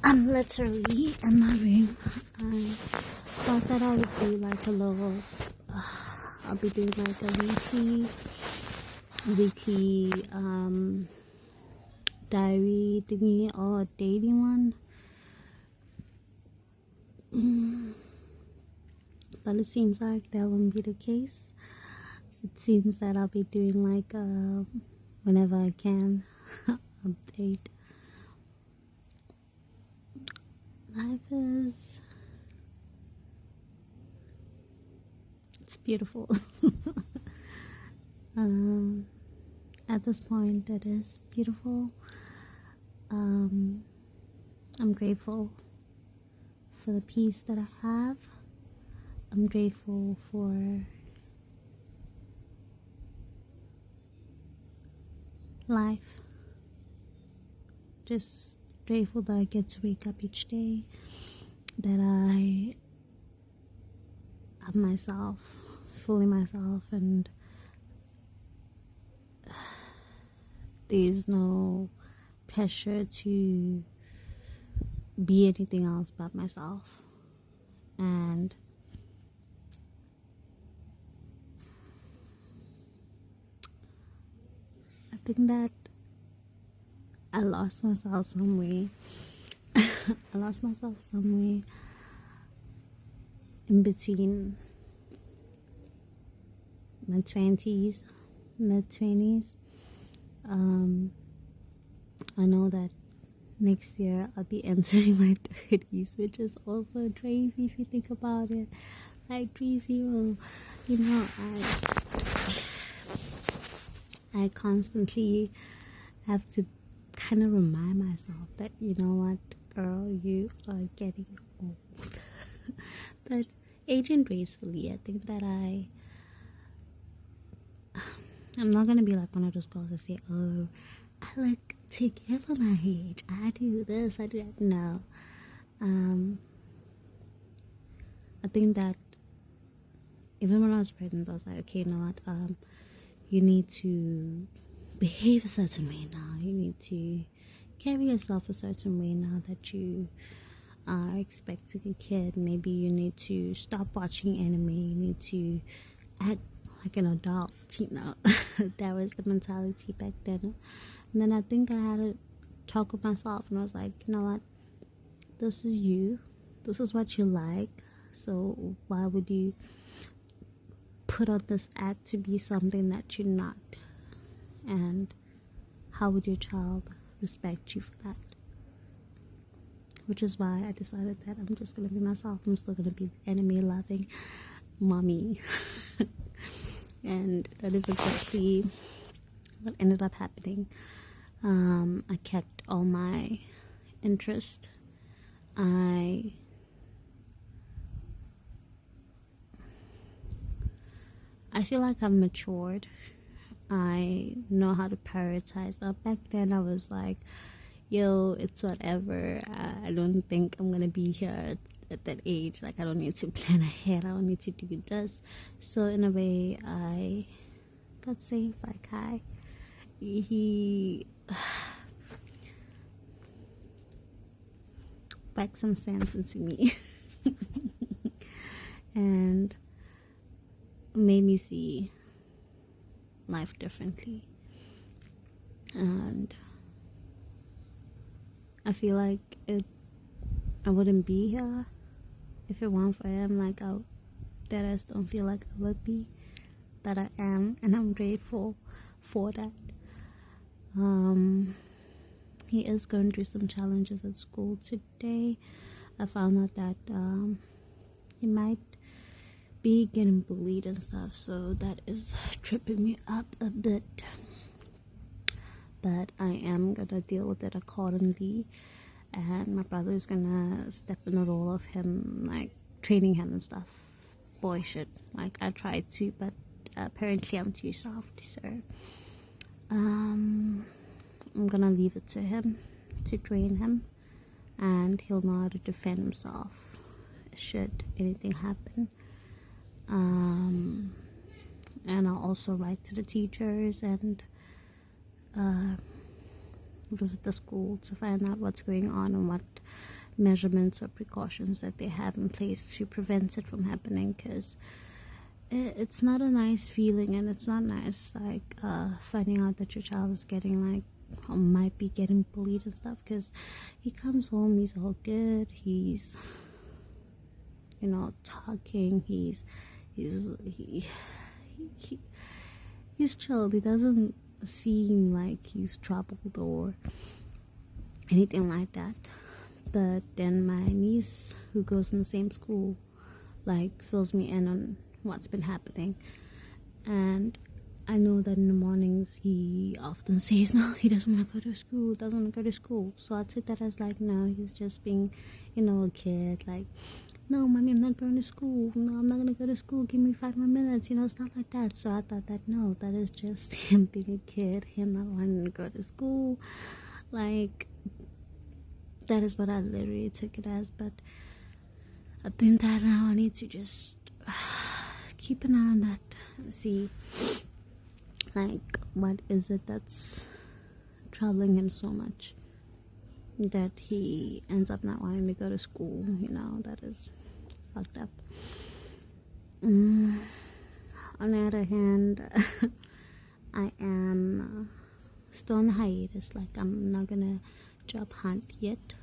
I'm literally in my room. I thought that I would do like a little, I'll be doing like a weekly diary thingy or a daily one. But it seems like that won't be the case. It seems that I'll be doing like whenever I can update. Life is, it's beautiful. At this point it is beautiful. I'm grateful for the peace that I have. I'm grateful for life. Just grateful that I get to wake up each day, that I am myself, fully myself, and there's no pressure to be anything else but myself. And I think that I lost myself somewhere. I lost myself somewhere in between my 20s, mid-20s. I know that next year I'll be entering my 30s, which is also crazy if you think about it. Like 30, you know, I constantly have to kind of remind myself that, you know what, girl, you are getting old. But aging gracefully, I think that I'm not gonna be like one of those girls that say, oh, I look too good for my age, I do this, I do that. No. I think that even when I was pregnant, I was like, okay, you know what, you need to behave a certain way now. You need to carry yourself a certain way now that you are expecting a kid. Maybe you need to stop watching anime. You need to act like an adult, you know. That was the mentality back then. And then I think I had to talk with myself, and I was like, you know what, this is you, this is what you like, so why would you put on this act to be something that you're not? And how would your child respect you for that? Which is why I decided that I'm just gonna be myself. I'm still gonna be anime loving mommy. And that is exactly what ended up happening. I kept all my interest. I feel like I've matured. I know how to prioritize. Now, back then I was like, yo, it's whatever. I don't think I'm gonna be here at that age. Like, I don't need to plan ahead. I don't need to do this. So in a way, I got saved by Kai. He backed some sense into me and made me see life differently. And I feel like I wouldn't be here if it weren't for him. Like, I just don't feel like I would be, but I am, and I'm grateful for that. He is going through some challenges at school today. I found out that he might be getting bullied and stuff, so that is tripping me up a bit. But I am gonna deal with it accordingly, and my brother is gonna step in the role of him, like training him and stuff. Boy shit, like I tried to, but apparently I'm too soft, so I'm gonna leave it to him to train him, and he'll know how to defend himself should anything happen. And I'll also write to the teachers and visit the school to find out what's going on and what measurements or precautions that they have in place to prevent it from happening, because it's not a nice feeling, and it's not nice, like finding out that your child is getting like, or might be getting bullied and stuff, because he comes home, he's all good, he's, you know, talking, he's chilled, he doesn't seem like he's troubled or anything like that. But then my niece, who goes in the same school, like fills me in on what's been happening, and I know that in the mornings he often says no, he doesn't want to go to school, so I take that as like, no, he's just being, you know, a kid, like, no mommy, I'm not going to school, no, I'm not going to go to school, give me 5 more minutes, you know, stuff like that. So I thought that, no, that is just him being a kid, him not wanting to go to school, like, that is what I literally took it as. But I think that now I need to just keep an eye on that and see, like, what is it that's troubling him so much that he ends up not wanting to go to school, you know. That is fucked up. On the other hand, I am still on hiatus, like, I'm not gonna job hunt yet.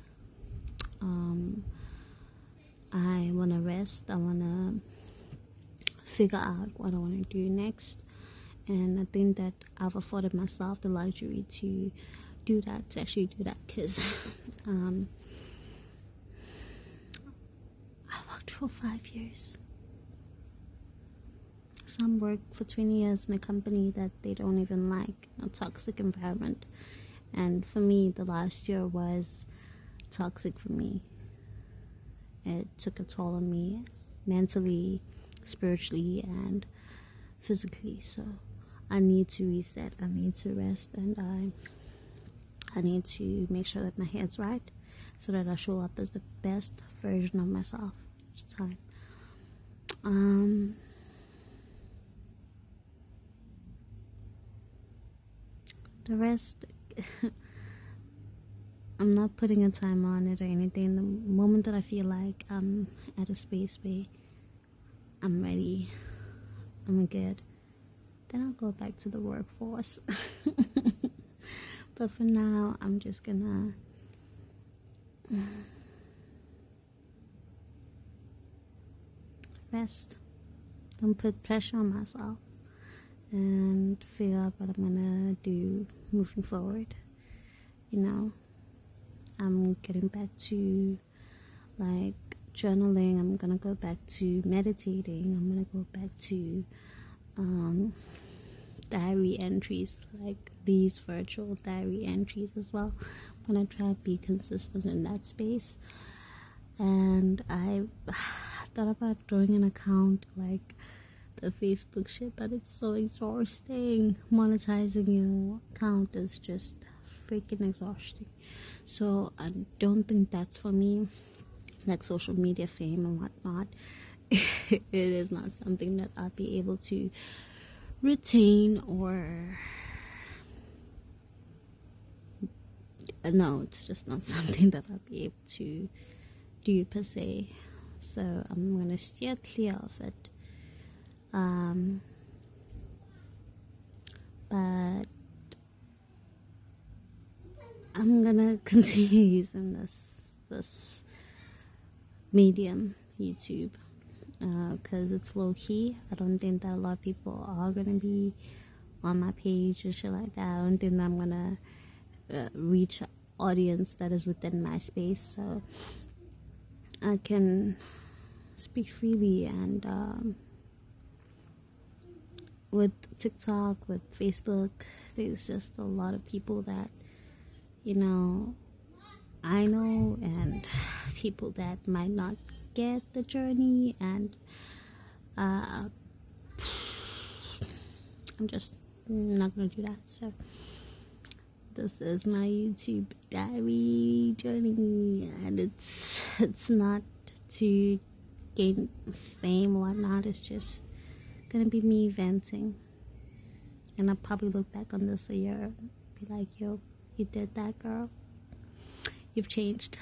I want to rest, I want to figure out what I want to do next, and I think that I've afforded myself the luxury to do that, because I worked for 5 years. Some work for 20 years in a company that they don't even like, a toxic environment, and for me the last year was toxic for me. It took a toll on me mentally, spiritually, and physically. So I need to reset, I need to rest, and I need to make sure that my head's right so that I show up as the best version of myself each time. The rest, I'm not putting a time on it or anything. The moment that I feel like I'm at a space where I'm ready, I'm good, then I'll go back to the workforce. But for now, I'm just gonna rest, don't put pressure on myself, and figure out what I'm gonna do moving forward. You know, I'm getting back to like journaling, I'm gonna go back to meditating, I'm gonna go back to diary entries, like these virtual diary entries as well. I'm gonna try to be consistent in that space. And I thought about doing an account like the Facebook shit, but it's so exhausting. Monetizing your account is just freaking exhausting. So I don't think that's for me, like social media fame and whatnot. It is not something that I'll be able to retain, or no, it's just not something that I'll be able to do per se. So I'm gonna steer clear of it. But I'm gonna continue using this medium, YouTube, because it's low-key. I don't think that a lot of people are gonna be on my page and shit like that. I don't think that I'm gonna reach an audience that is within my space, so I can speak freely. And with TikTok, with Facebook, there's just a lot of people that, you know, I know, and people that might not get the journey, and I'm just not gonna do that. So this is my YouTube diary journey, and it's not to gain fame or whatnot. It's just gonna be me venting, and I'll probably look back on this a year and be like, yo, You did that, girl. You've changed.